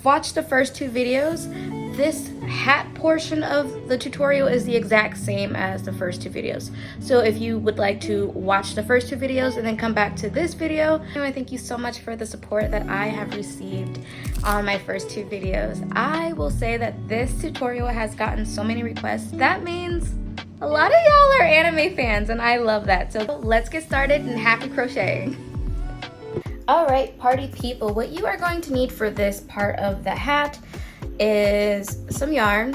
watched the first two videos, this hat portion of the tutorial is the exact same as the first two videos. So if you would like to watch the first two videos and then come back to this video, I thank you so much for the support that I have received on my first two videos. I will say that this tutorial has gotten so many requests. That means a lot of y'all are anime fans, and I love that. So let's get started and happy crocheting. All right, party people, what you are going to need for this part of the hat is some yarn,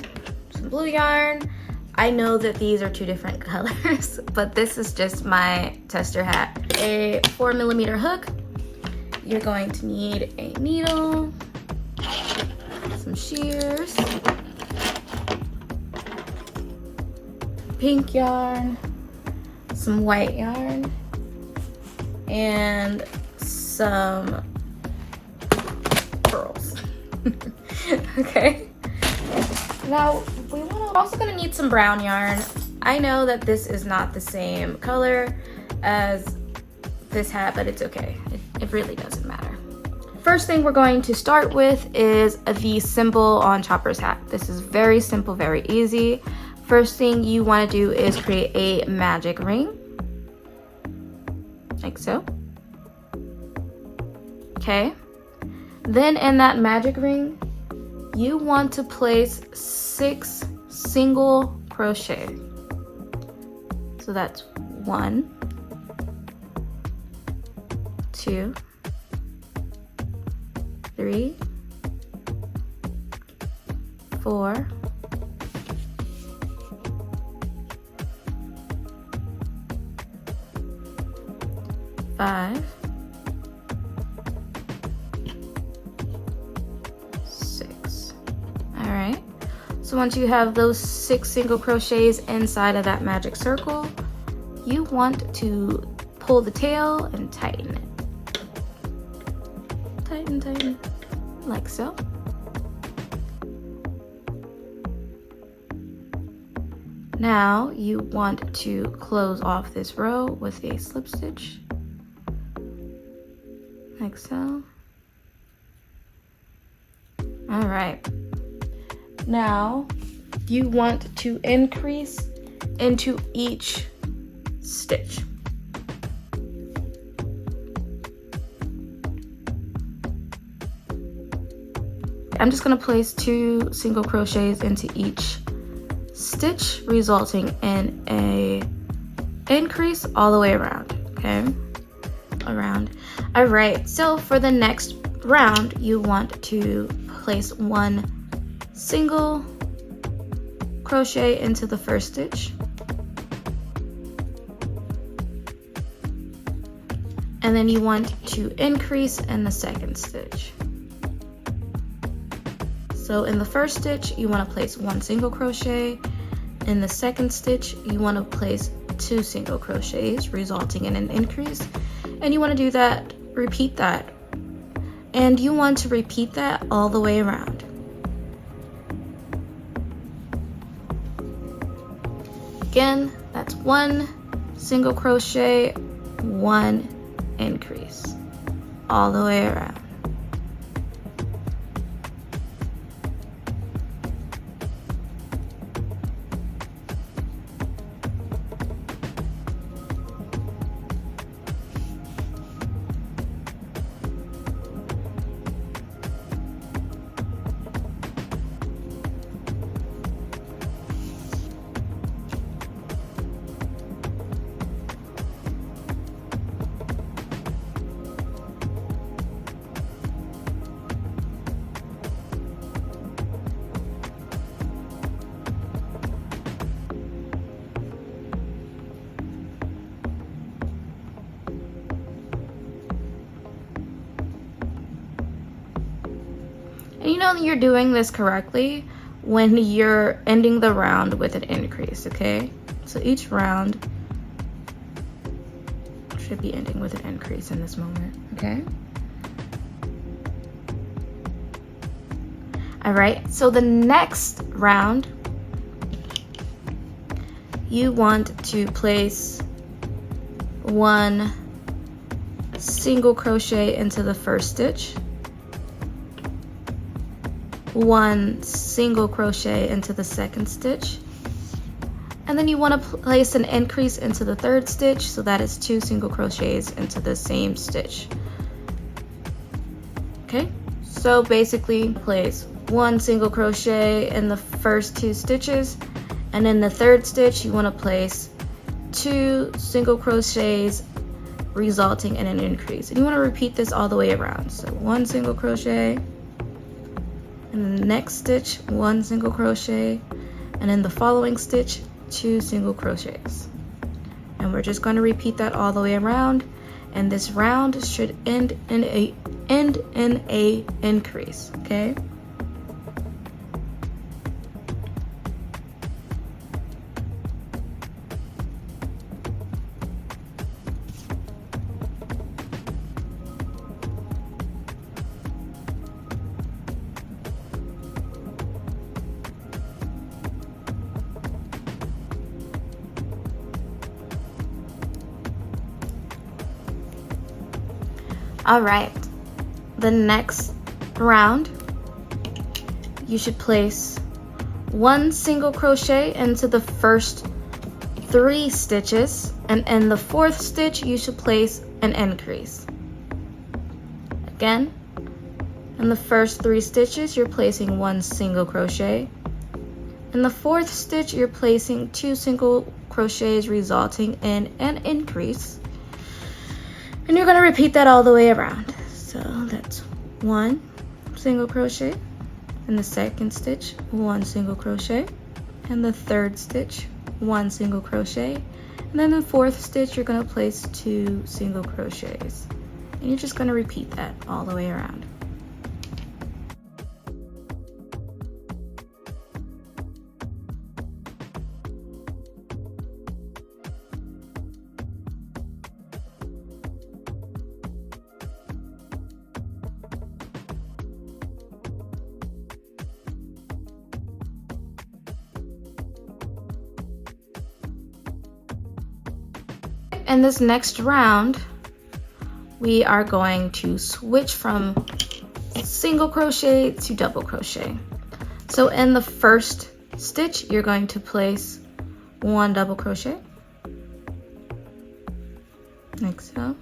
some blue yarn. I know that these are two different colors, but this is just my tester hat. A 4mm hook. You're going to need a needle, some shears, pink yarn, some white yarn, and some pearls. Okay, now we're also gonna need some brown yarn. I know that this is not the same color as this hat, but it's okay. It really doesn't matter. First thing we're going to start with is the symbol on Chopper's hat. This is very simple, very easy. First thing you want to do is create a magic ring, like so. Okay, then in that magic ring, you want to place 6 single crochet. So that's 1, 2, 3, 4, 5, 6. All right, so once you have those 6 single crochets inside of that magic circle, you want to pull the tail and tighten it. Tighten, tighten, like so. Now you want to close off this row with a slip stitch, like so. All right, now you want to increase into each stitch. I'm just going to place 2 single crochets into each stitch, resulting in a increase all the way around. Okay, around. All right, so for the next round, you want to place 1 single crochet into the first stitch, and then you want to increase in the second stitch. So in the first stitch, you want to place 1 single crochet. In the second stitch, you want to place 2 single crochets, resulting in an increase. And you want to do that, repeat that. And you want to repeat that all the way around. Again, that's 1 single crochet, 1 increase, all the way around. And you know that you're doing this correctly when you're ending the round with an increase, okay? So each round should be ending with an increase in this moment, okay? All right, so the next round, you want to place 1 single crochet into the first stitch, 1 single crochet into the 2nd stitch, and then you want to place an increase into the 3rd stitch, so that is 2 single crochets into the same stitch. Okay, so basically place 1 single crochet in the first 2 stitches, and in the 3rd stitch you want to place 2 single crochets resulting in an increase, and you want to repeat this all the way around. So 1 single crochet, and the next stitch 1 single crochet, and in the following stitch 2 single crochets, and we're just going to repeat that all the way around, and this round should end in a increase. Okay, all right, the next round you should place 1 single crochet into the first 3 stitches, and in the 4th stitch you should place an increase. Again, in the first 3 stitches you're placing 1 single crochet. In the 4th stitch you're placing 2 single crochets resulting in an increase. And you're going to repeat that all the way around. So that's 1 single crochet, in the 2nd stitch 1 single crochet, and the 3rd stitch 1 single crochet, and then in the 4th stitch you're going to place 2 single crochets, and you're just going to repeat that all the way around. In this next round, we are going to switch from single crochet to double crochet. So in the first stitch, you're going to place 1 double crochet, like so.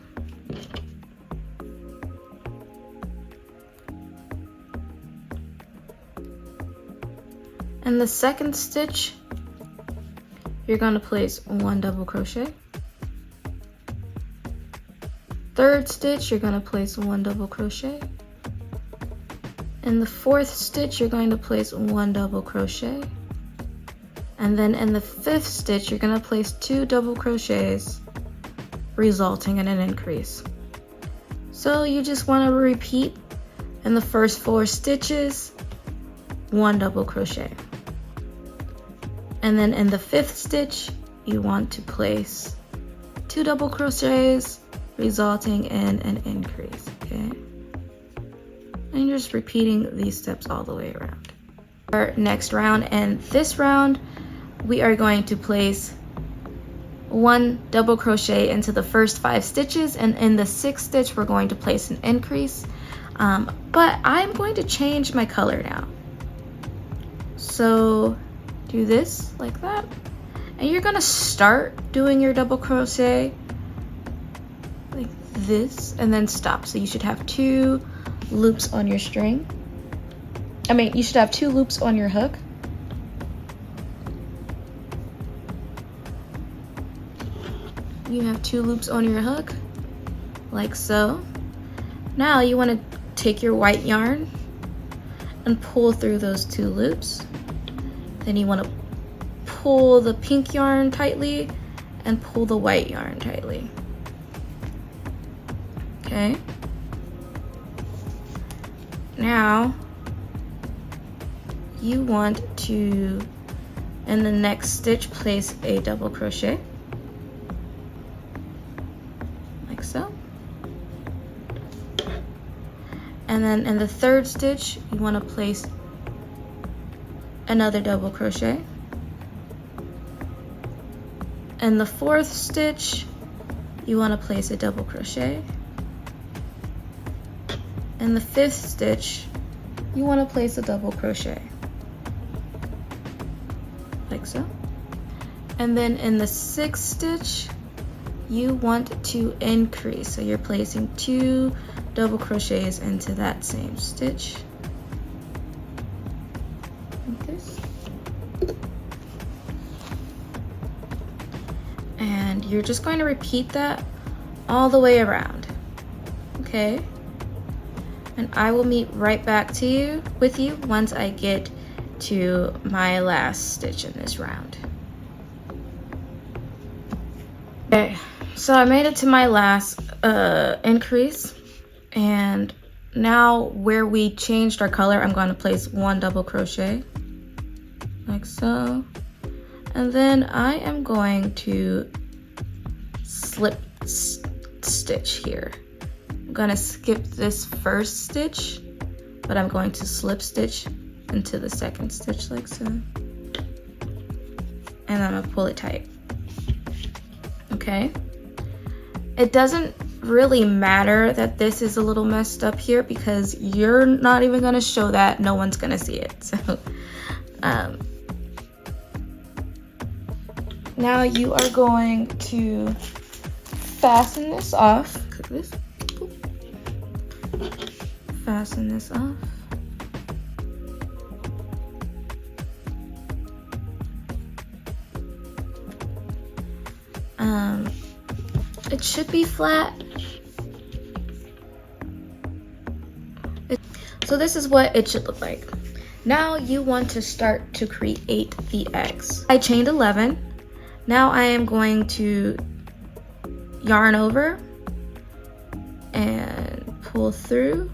In the 2nd stitch, you're going to place 1 double crochet. 3rd stitch, you're going to place 1 double crochet. In the 4th stitch, you're going to place 1 double crochet. And then in the 5th stitch, you're going to place 2 double crochets, resulting in an increase. So you just want to repeat in the first 4 stitches, 1 double crochet. And then in the 5th stitch, you want to place 2 double crochets, resulting in an increase. Okay, and you're just repeating these steps all the way around. Our next round, and this round we are going to place 1 double crochet into the first 5 stitches, and in the 6th stitch we're going to place an increase, but I'm going to change my color now. So do this like that, and you're gonna start doing your double crochet like this and then stop. So you should have 2 loops on your string. You should have 2 loops on your hook. You have 2 loops on your hook, like so. Now you want to take your white yarn and pull through those 2 loops. Then you want to pull the pink yarn tightly and pull the white yarn tightly. Okay. Now you want to, in the next stitch, place a double crochet, like so. And then in the 3rd stitch, you want to place another double crochet. In the 4th stitch, you want to place a double crochet. In the 5th stitch, you want to place a double crochet like so. And then in the 6th stitch, you want to increase. So you're placing 2 double crochets into that same stitch. Like this. And you're just going to repeat that all the way around. Okay? And I will meet right back with you once I get to my last stitch in this round. Okay, so I made it to my last increase, and now where we changed our color, I'm going to place 1 double crochet like so, and then I am going to slip stitch here. I'm going to skip this 1st stitch, but I'm going to slip stitch into the 2nd stitch like so, and I'm going to pull it tight. Okay, it doesn't really matter that this is a little messed up here because you're not even going to show that, no one's going to see it. So now you are going to fasten this off. Fasten this off. It should be flat. So this is what it should look like. Now you want to start to create the X. I chained 11. Now I am going to yarn over and pull through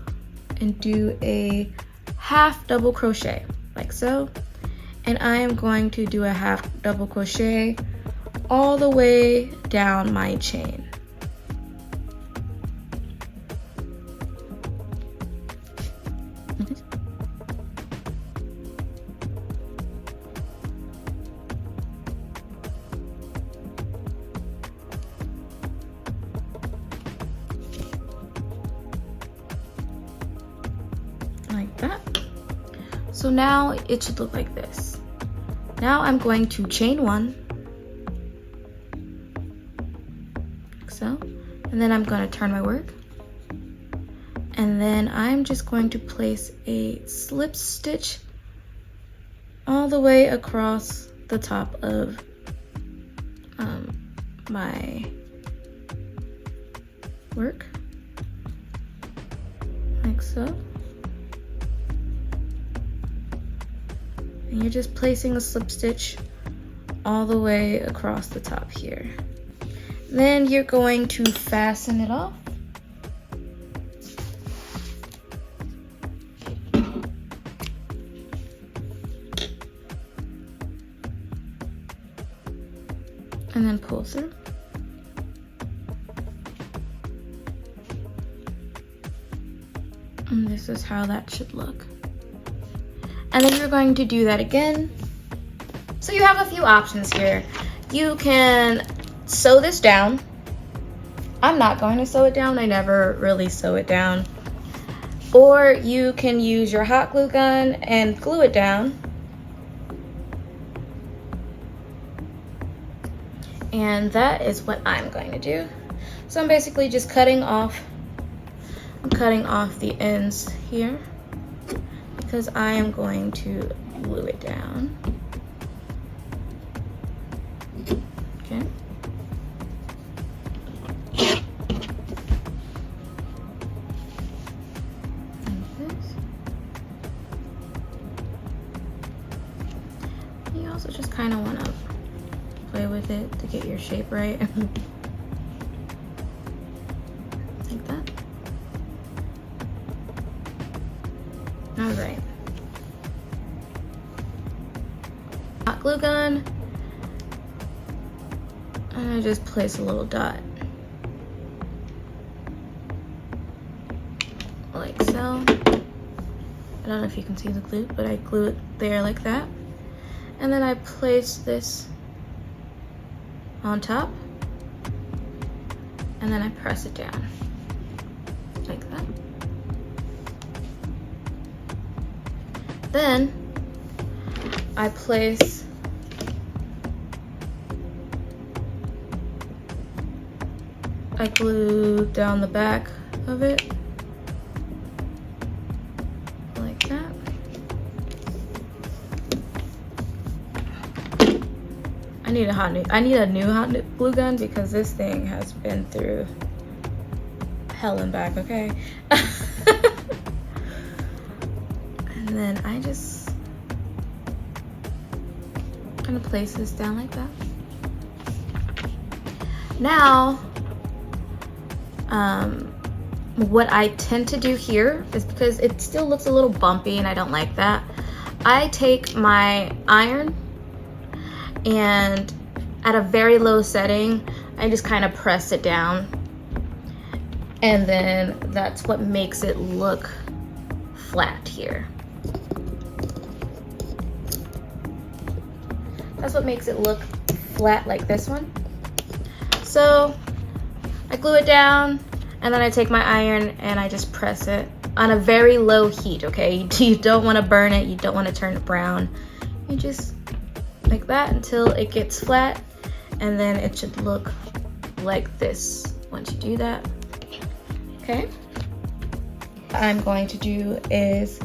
and do a half double crochet like so. And I am going to do a half double crochet all the way down my chain. Like that. So now it should look like this. Now I'm going to chain 1 like so, and then I'm going to turn my work, and then I'm just going to place a slip stitch all the way across the top of my work like so. And you're just placing a slip stitch all the way across the top here. Then you're going to fasten it off. And then pull through. And this is how that should look. And then you're going to do that again. So you have a few options here. You can sew this down. I'm not going to sew it down. I never really sew it down. Or you can use your hot glue gun and glue it down. And that is what I'm going to do. So I'm basically just cutting off the ends here, because I am going to glue it down. Okay. Like this. You also just kind of want to play with it to get your shape right. Like that. All right. Hot glue gun, and I just place a little dot like so. I don't know if you can see the glue, but I glue it there like that, and then I place this on top, and then I press it down like that. Then I place I glue down the back of it like that. I need a new hot glue gun because this thing has been through hell and back, okay? And then I just kind of place this down like that. Now, what I tend to do here is, because it still looks a little bumpy and I don't like that, I take my iron and at a very low setting, I just kind of press it down. And then that's what makes it look flat here. That's what makes it look flat like this one. So I glue it down and then I take my iron and I just press it on a very low heat, okay? You don't want to burn it, you don't want to turn it brown. You just like that until it gets flat, and then it should look like this once you do that. Okay, what I'm going to do is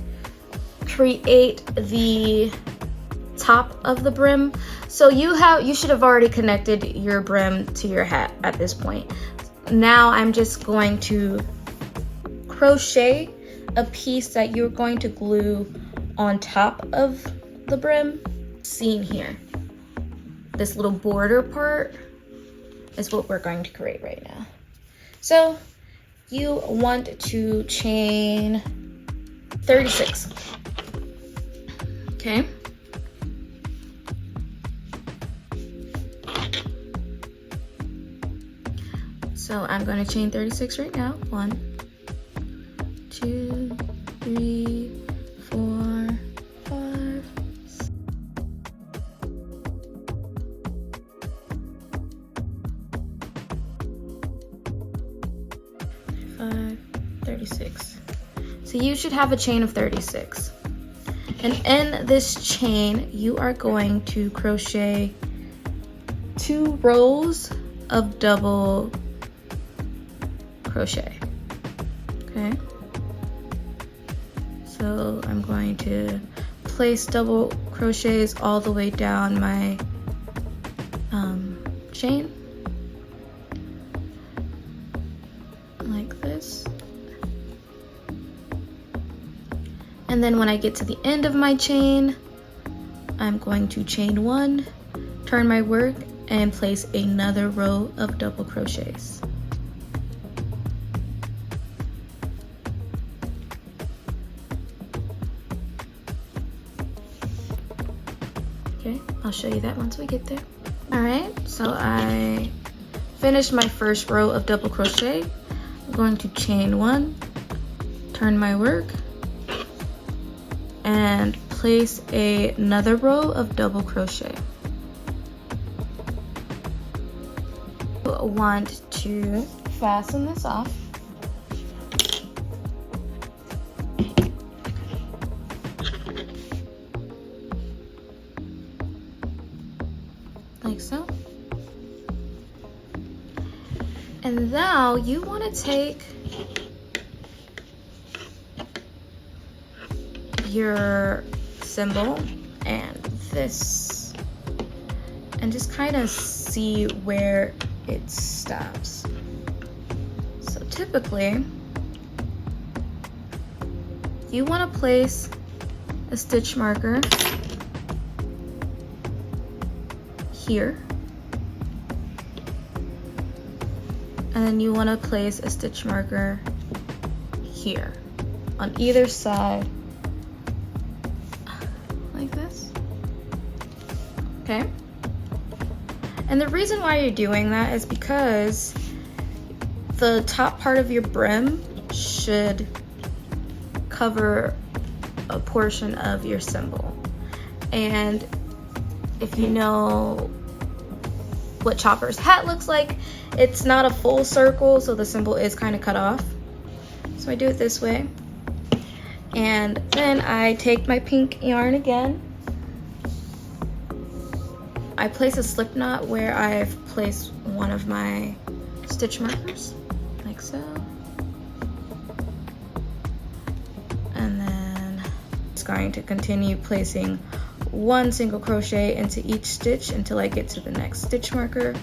create the top of the brim. So you should have already connected your brim to your hat at this point. Now I'm just going to crochet a piece that you're going to glue on top of the brim. Seen here, this little border part is what we're going to create right now. So you want to chain 36. Okay. So I'm going to chain 36 right now. 1, 2, 3, 4, 5, 36. So you should have a chain of 36. And in this chain, you are going to crochet 2 rows of double crochet. Okay. So I'm going to place double crochets all the way down my chain. Like this. And then when I get to the end of my chain, I'm going to chain 1, turn my work, and place another row of double crochets. Okay, I'll show you that once we get there. All right, so I finished my first row of double crochet. I'm going to chain 1, turn my work, and place another row of double crochet. I want to fasten this off. Like so. And now you want to take your symbol and this and just kind of see where it stops. So typically you want to place a stitch marker here, and then you want to place a stitch marker here on either side like this. Okay, and the reason why you're doing that is because the top part of your brim should cover a portion of your symbol. And if you know what Chopper's hat looks like, it's not a full circle, so the symbol is kind of cut off. So I do it this way. And then I take my pink yarn again. I place a slip knot where I've placed one of my stitch markers, like so. And then it's going to continue placing one single crochet into each stitch until I get to the next stitch marker.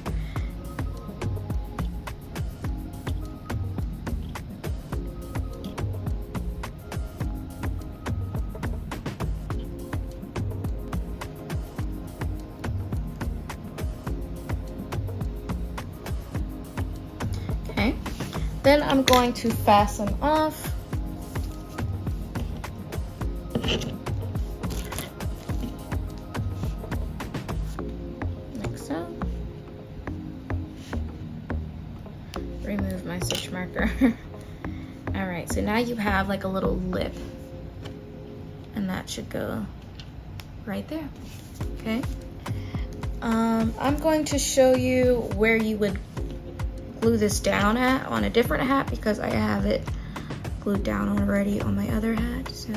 Okay, then I'm going to fasten off. Like so. Remove my stitch marker. All right, so now you have like a little lip, and that should go right there. Okay. I'm going to show you where you would glue this down at on a different hat because I have it glued down already on my other hat. So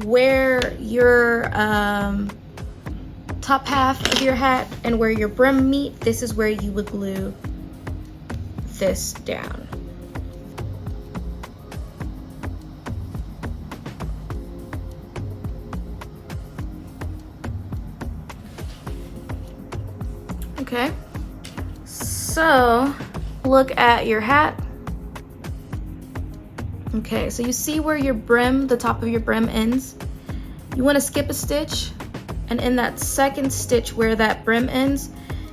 where your top half of your hat and where your brim meet, this is where you would glue this down. Okay, so look at your hat. Okay, so you see where your brim, the top of your brim ends? You want to skip a stitch, and in that second stitch where that brim ends,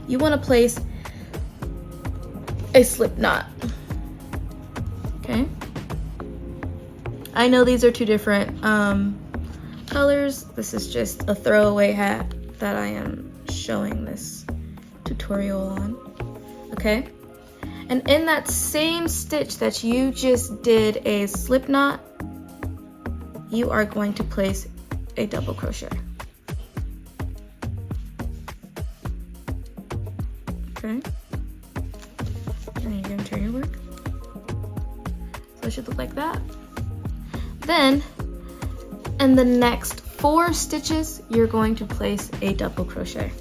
you want to place a slip knot. Okay, I know these are two different colors. This is just a throwaway hat that I am showing this tutorial on. Okay, and in that same stitch that you just did a slip knot, you are going to place a double crochet. Okay, and you're going to turn your work. So it should look like that. Then in the next 4 stitches, you're going to place a double crochet.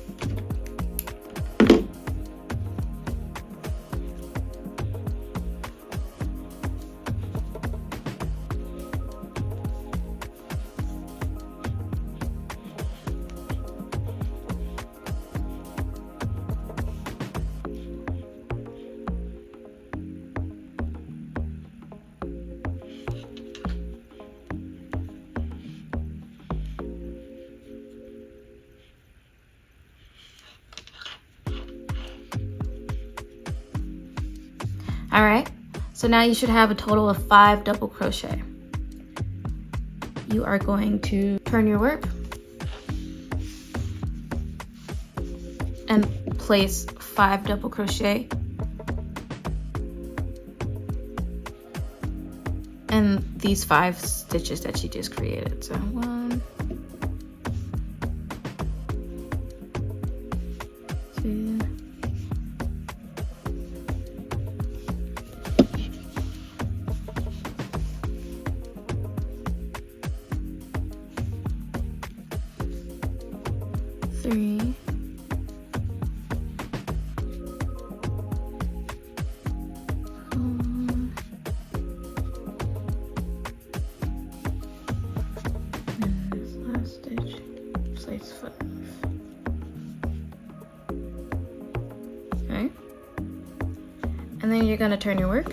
All right, so now you should have a total of 5 double crochet. You are going to turn your work and place 5 double crochet in these 5 stitches that you just created. So 1, 2, 3, 4, and this last stitch, place 5. Okay, and then you're going to turn your work,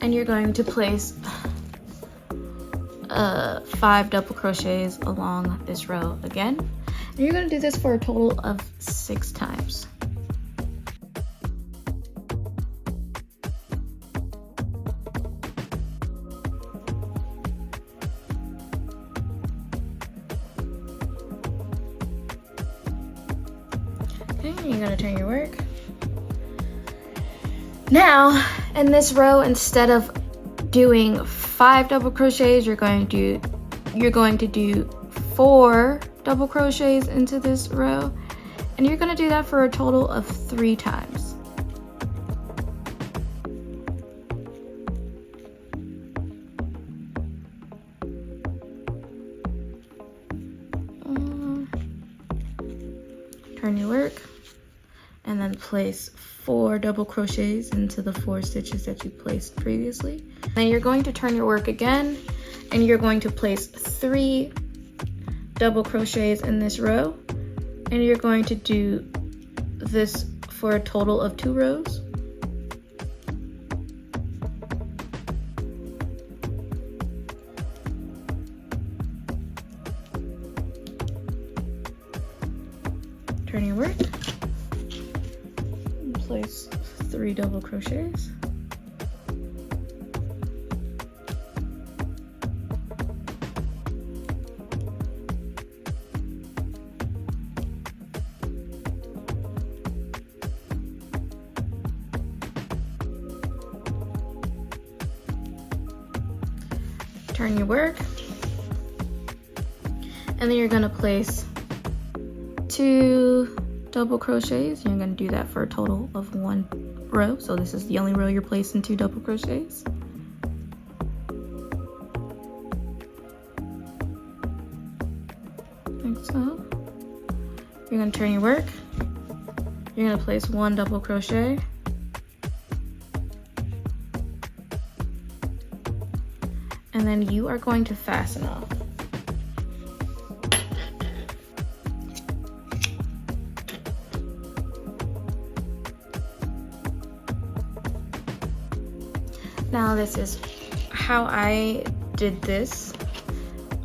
and you're going to place 5 double crochets along this row again, and you're going to do this for a total of 6 times. Okay, you're going to turn your work. Now in this row, instead of doing 5 double crochets, you're going to do 4 double crochets into this row, and you're going to do that for a total of 3 times. turn your work, and then place 4 double crochets into the 4 stitches that you placed previously. Then you're going to turn your work again, and you're going to place 3 double crochets in this row, and you're going to do this for a total of 2 rows. Turn your work, and place 3 double crochets. Turn your work, and then you're going to place 2 double crochets. You're going to do that for a total of 1 row. So this is the only row you're placing 2 double crochets. Like so. You're going to turn your work. You're going to place 1 double crochet. And then you are going to fasten off. Now this is how I did this.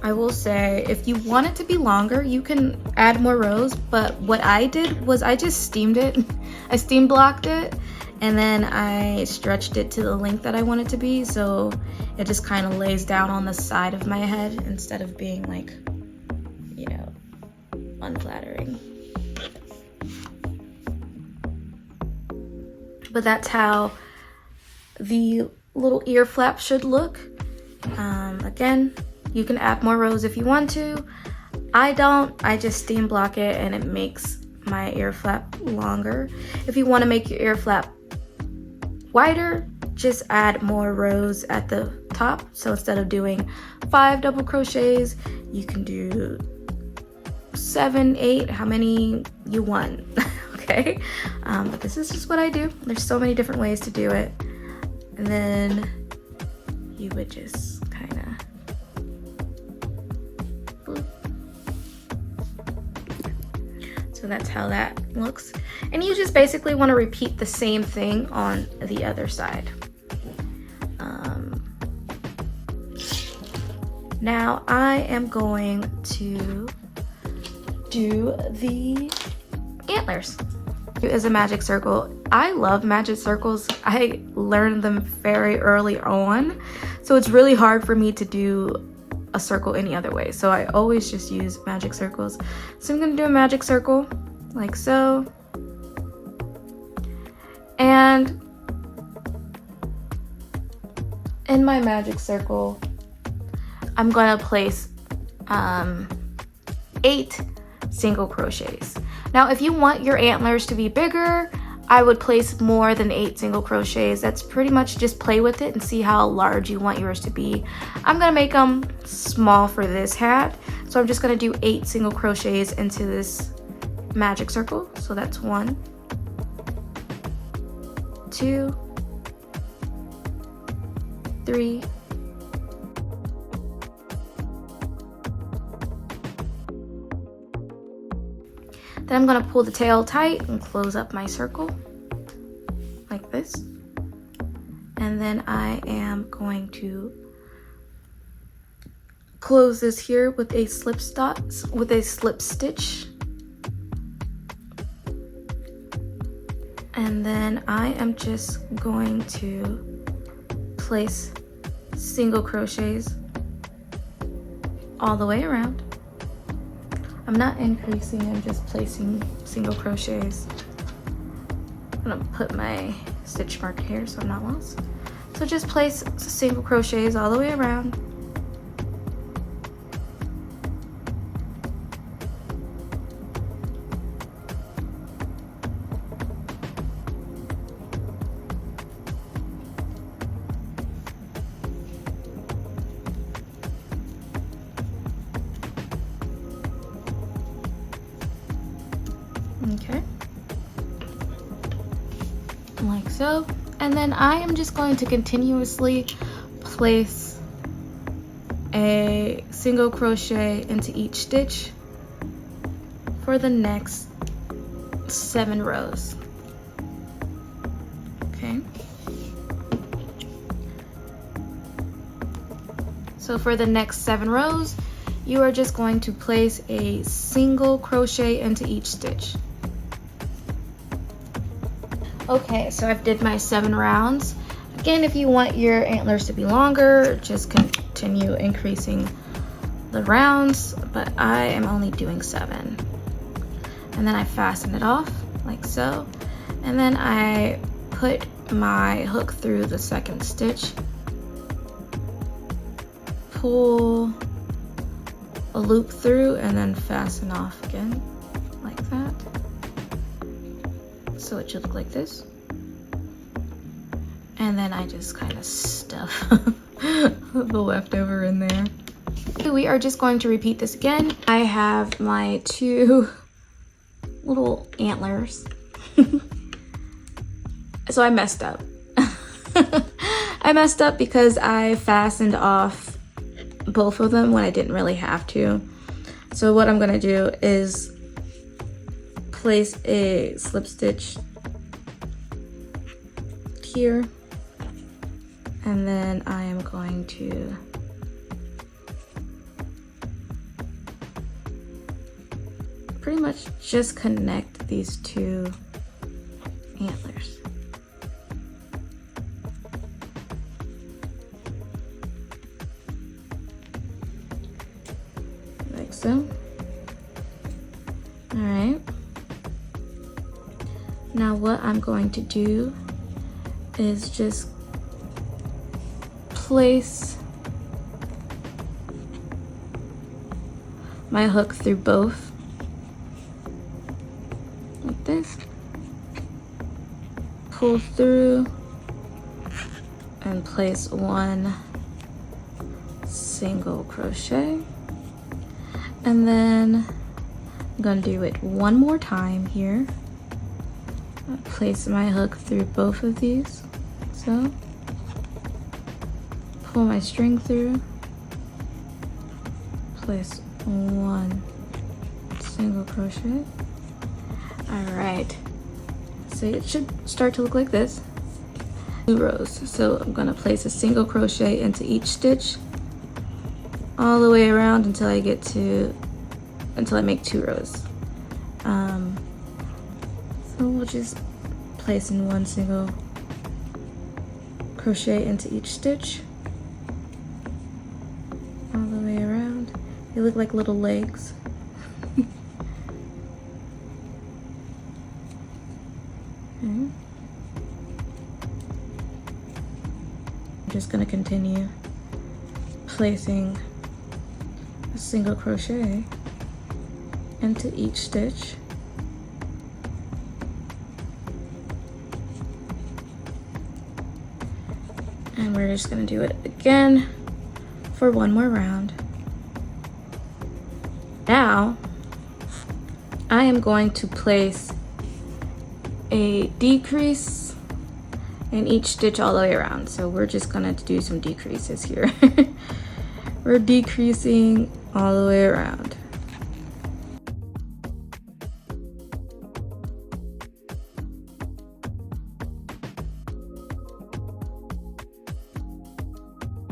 I will say, if you want it to be longer, you can add more rows, but what I did was I just steamed it. I steam blocked it, and then I stretched it to the length that I want it to be, so it just kind of lays down on the side of my head instead of being like, you know, unflattering. But that's how the little ear flap should look. Again, you can add more rows if you want to. I don't. I just steam block it, and it makes my ear flap longer. If you want to make your ear flap wider, just add more rows at the top. So instead of doing 5 double crochets, you can do 7, 8, how many you want. Okay, but this is just what I do. There's so many different ways to do it. And then you would just kind of bloop. So that's how that looks. And you just basically want to repeat the same thing on the other side. Now I am going to do the antlers. Is a magic circle. I love magic circles. I learned them very early on, so it's really hard for me to do a circle any other way. So I always just use magic circles. So I'm gonna do a magic circle like so. And in my magic circle, I'm gonna place 8 single crochets. Now, if you want your antlers to be bigger, I would place more than 8 single crochets. That's pretty much just play with it and see how large you want yours to be. I'm gonna make them small for this hat. So I'm just gonna do 8 single crochets into this magic circle. So that's 1, 2, 3, 4. Then I'm gonna pull the tail tight and close up my circle like this. And then I am going to close this here with a slip stitch. And then I am just going to place single crochets all the way around. I'm not increasing, I'm just placing single crochets. I'm gonna put my stitch marker here so I'm not lost. So just place single crochets all the way around. like so. And then I am just going to continuously place a single crochet into each stitch for the next 7 rows. Okay. So for the next 7 rows, you are just going to place a single crochet into each stitch. Okay, so I've did my 7 rounds. Again, if you want your antlers to be longer, just continue increasing the rounds, but I am only doing 7. And then I fasten it off like so. And then I put my hook through the second stitch, pull a loop through, and then fasten off again like that. So it should look like this. And then I just kind of stuff the leftover in there. We are just going to repeat this again. I have my 2 little antlers. So I messed up. I messed up because I fastened off both of them when I didn't really have to. So what I'm gonna do is place a slip stitch here, and then I am going to pretty much just connect these 2 antlers. Like so. All right. Now what I'm going to do is just place my hook through both like this, pull through, and place 1 single crochet, and then I'm gonna do it one more time here. Place my hook through both of these, so pull my string through, place 1 single crochet. All right, so it should start to look like this. 2 rows, so I'm gonna place a single crochet into each stitch all the way around until I make 2 rows. So we'll just place in 1 single crochet into each stitch all the way around. They look like little legs. Okay. I'm just going to continue placing a single crochet into each stitch. And we're just going to do it again for 1 more round. Now, I am going to place a decrease in each stitch all the way around. So we're just going to do some decreases here. We're decreasing all the way around.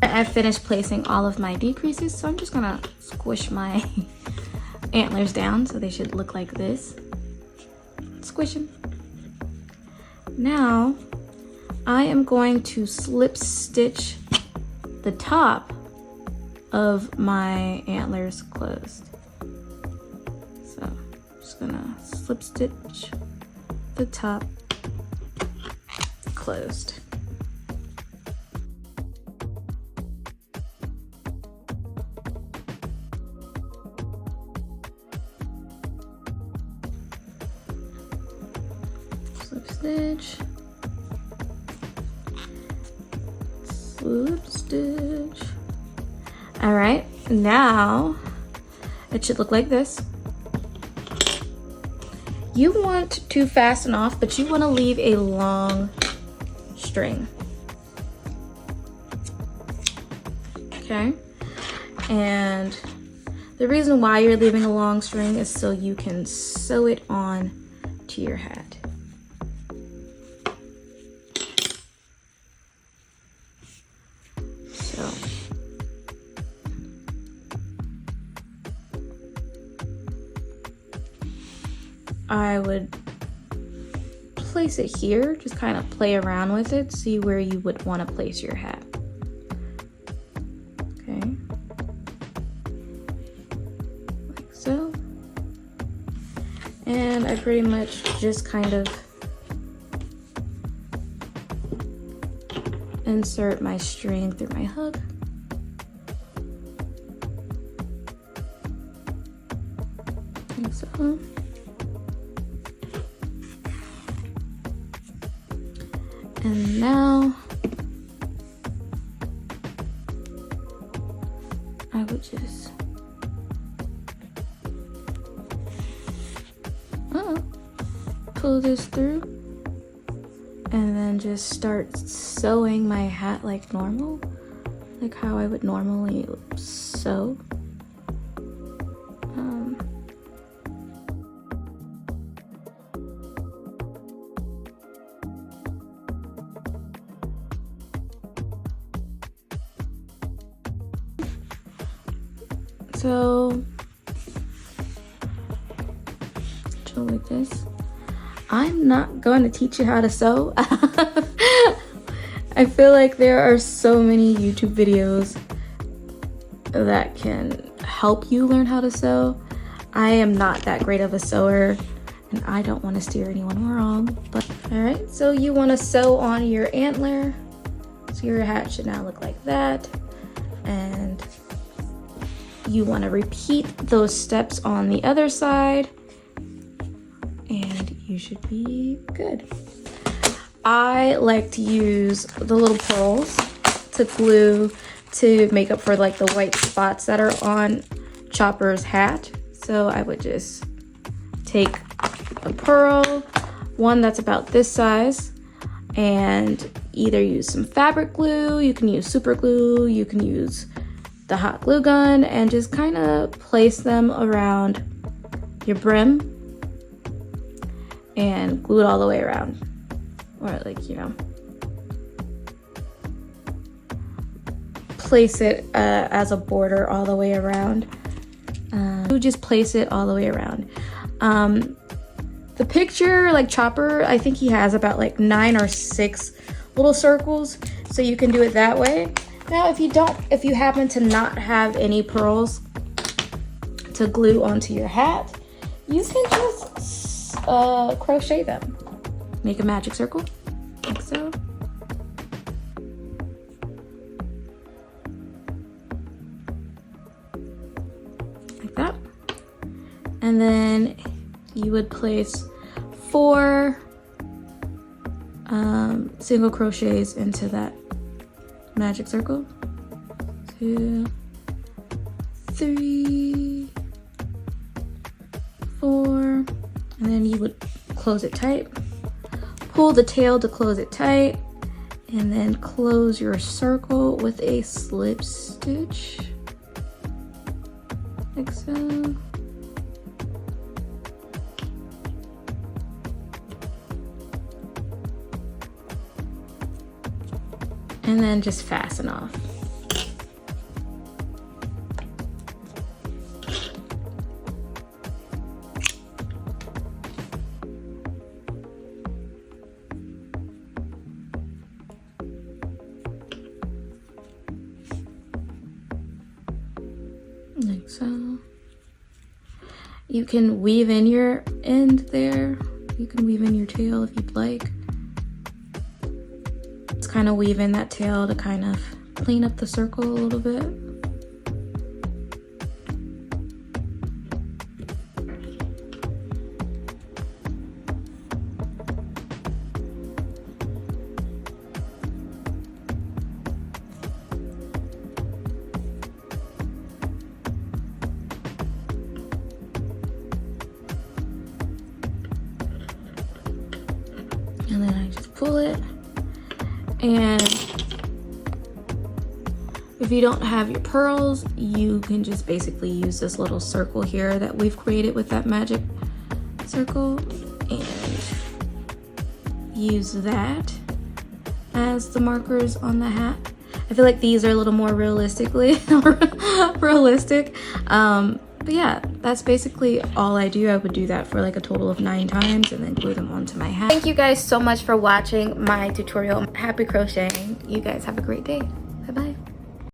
I've finished placing all of my decreases, so I'm just gonna squish my antlers down so they should look like this. Squish them. Now, I am going to slip stitch the top of my antlers closed. So, I'm just gonna slip stitch the top closed. Stitch, slip stitch. All right, now it should look like this. You want to fasten off, but you want to leave a long string. Okay, and the reason why you're leaving a long string is so you can sew it on to your hat. So I would place it here, just kind of play around with it, see where you would want to place your hat. Okay, like so. And I pretty much just kind of insert my string through my hook. Like so. And now I would just pull this through and then just start sewing my hat like normal, like how I would normally sew. So like this. I'm not going to teach you how to sew. I feel like there are so many YouTube videos that can help you learn how to sew. I am not that great of a sewer and I don't want to steer anyone wrong, but all right, so you want to sew on your antler. So your hat should now look like that, and you want to repeat those steps on the other side and you should be good. I like to use the little pearls to glue to make up for like the white spots that are on Chopper's hat. So I would just take a pearl, one that's about this size, and either use some fabric glue, you can use super glue, you can use the hot glue gun, and just kind of place them around your brim and glue it all the way around, or like, you know, place it as a border all the way around. You just place it all the way around. The picture, like Chopper, I think he has about like 9 or 6 little circles, so you can do it that way. Now, if you happen to not have any pearls to glue onto your hat, you can just crochet them. Make a magic circle, like so. Like that. And then you would place 4 single crochets into that magic circle. 2, 3, 4, and then you would close it tight. Pull the tail to close it tight, and then close your circle with a slip stitch, like so. And then just fasten off. Like so. You can weave in your end there. You can weave in your tail if you'd like. Kind of weave in that tail to kind of clean up the circle a little bit. And then I just pull it. And if you don't have your pearls, you can just basically use this little circle here that we've created with that magic circle and use that as the markers on the hat. I feel like these are a little more realistic. But yeah, that's basically all I do. I would do that for like a total of 9 times and then glue them onto my hat. Thank you guys so much for watching my tutorial. Happy crocheting. You guys have a great day.